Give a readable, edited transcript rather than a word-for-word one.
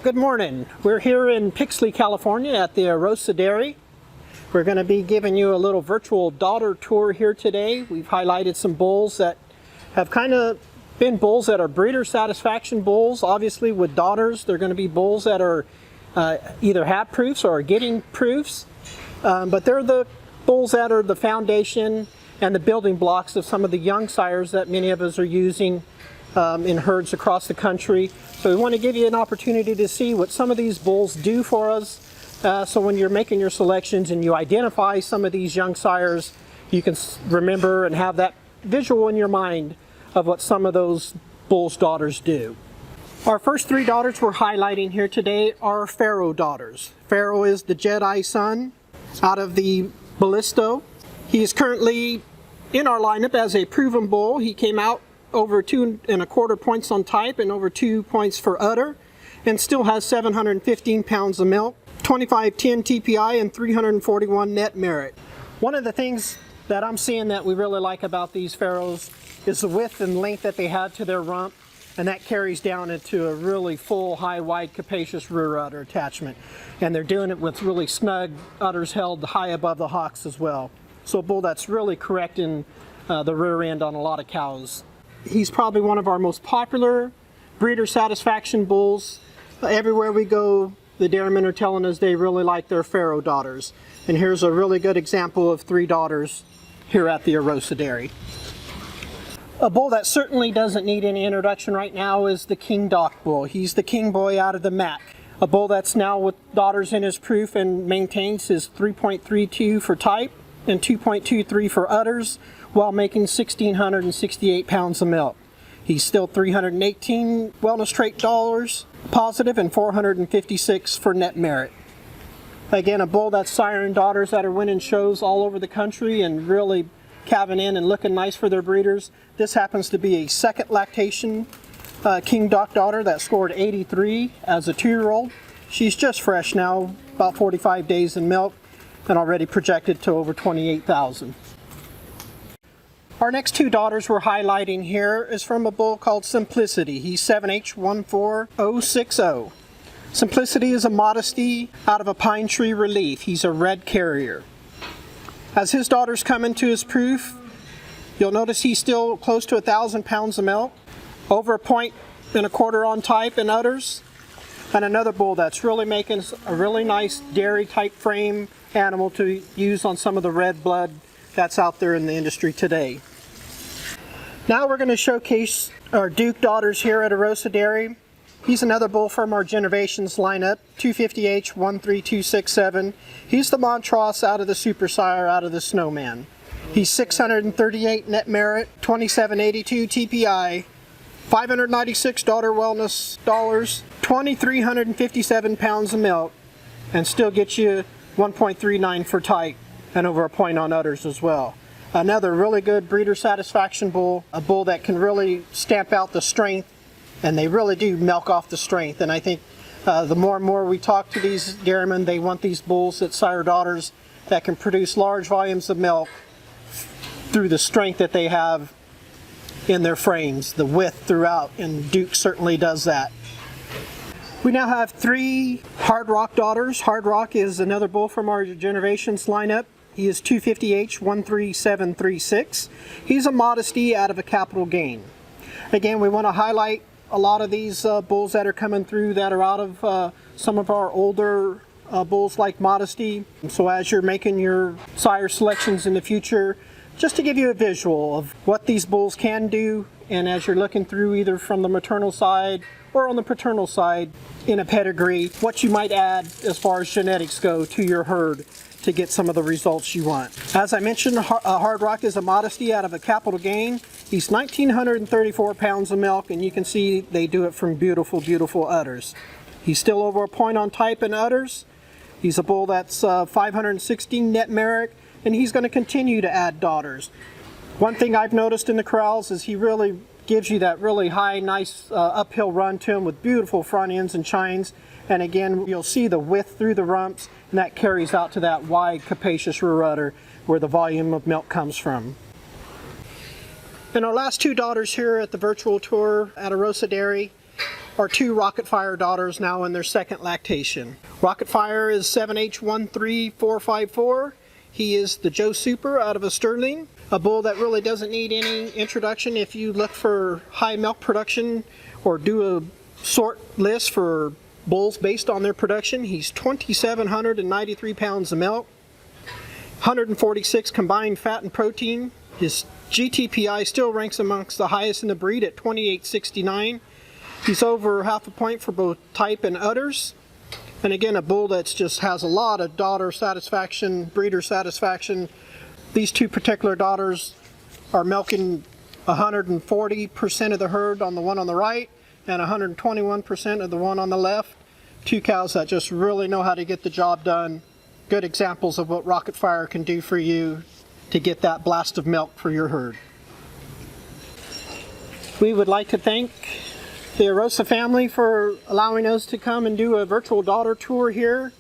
Good morning. We're here in Pixley, California at the Air-Osa Dairy. We're going to be giving you a little virtual daughter tour here today. We've highlighted some bulls that have kind of been bulls that are breeder satisfaction bulls. Obviously with daughters, they're going to be bulls that are either have proofs or are getting proofs. But they're the bulls that are the foundation and the building blocks of some of the young sires that many of us are using in herds across the country. So we want to give you an opportunity to see what some of these bulls do for us. So when you're making your selections and you identify some of these young sires, you can remember and have that visual in your mind of what some of those bulls' daughters do. Our first three daughters we're highlighting here today are Pharaoh Daughters. Pharaoh is the Jedi son out of the Ballisto. He is currently in our lineup as a proven bull. He came out over 2¼ points on type and over 2 points for udder, and still has 715 pounds of milk, 2510 TPI, and 341 net merit. One of the things that I'm seeing that we really like about these Pharaohs is the width and length that they have to their rump, and that carries down into a really full, high, wide, capacious rear udder attachment. And they're doing it with really snug udders held high above the hocks as well. So a bull that's really correcting the rear end on a lot of cows. He's probably one of our most popular breeder satisfaction bulls. Everywhere we go, the dairymen are telling us they really like their Pharaoh Daughters. And here's a really good example of three daughters here at the Air-Osa Dairy. A bull that certainly doesn't need any introduction right now is the King Doc bull. He's the king boy out of the MAC. A bull that's now with daughters in his proof and maintains his 3.32 for type and 2.23 for udders, while making 1,668 pounds of milk. He's still 318 wellness trait dollars positive and 456 for net merit. Again, a bull that's siring daughters that are winning shows all over the country and really calving in and looking nice for their breeders. This happens to be a second lactation King Doc daughter that scored 83 as a 2-year-old. She's just fresh now, about 45 days in milk, and already projected to over 28,000. Our next two daughters we're highlighting here is from a bull called Simplicity. He's 7H14060. Simplicity is a Modesty out of a Pine Tree Relief. He's a red carrier. As his daughters come into his proof, you'll notice he's still close to 1,000 pounds of milk, over 1.25 on type and udders, and another bull that's really making a really nice dairy type frame animal to use on some of the red blood that's out there in the industry today. Now we're going to showcase our Duke daughters here at Air-Osa Dairy. He's another bull from our GenerVations lineup, 250H13267. He's the Montross out of the Super Sire, out of the Snowman. He's 638 net merit, 2782 TPI, 596 daughter wellness dollars, 2,357 pounds of milk, and still gets you 1.39 for type and over 1 point on udders as well. Another really good breeder satisfaction bull, a bull that can really stamp out the strength, and they really do milk off the strength. And I think the more and more we talk to these dairymen, they want these bulls that sire daughters that can produce large volumes of milk through the strength that they have in their frames, the width throughout, and Duke certainly does that. We now have three HARDROCK daughters. HARDROCK is another bull from our GenerVations lineup. He is 250H13736. He's a Modesty out of a Capital Gain. Again, we want to highlight a lot of these bulls that are coming through that are out of some of our older bulls like Modesty. So as you're making your sire selections in the future, just to give you a visual of what these bulls can do, and as you're looking through either from the maternal side or on the paternal side in a pedigree, what you might add as far as genetics go to your herd to get some of the results you want. As I mentioned, HARDROCK is a Modesty out of a Capital Gain. He's 1,934 pounds of milk, and you can see they do it from beautiful, beautiful udders. He's still over 1 point on type and udders. He's a bull that's 516 net merit, and he's going to continue to add daughters. One thing I've noticed in the corrals is he really gives you that really high, nice uphill run to him with beautiful front ends and chines. And again, you'll see the width through the rumps, and that carries out to that wide, capacious rear udder where the volume of milk comes from. And our last two daughters here at the virtual tour at Air-Osa Dairy our two Rocket Fire daughters now in their second lactation. Rocket Fire is 7H13454. He is the Joe Super out of a Sterling, a bull that really doesn't need any introduction if you look for high milk production or do a sort list for bulls based on their production. He's 2,793 pounds of milk, 146 combined fat and protein. His GTPI still ranks amongst the highest in the breed at 2869. He's over half a point for both type and udders. And again, a bull that just has a lot of daughter satisfaction, breeder satisfaction. These two particular daughters are milking 140% of the herd on the one on the right and 121% of the one on the left. Two cows that just really know how to get the job done. Good examples of what Rocket Fire can do for you to get that blast of milk for your herd. We would like to thank the Air-Osa family for allowing us to come and do a virtual daughter tour here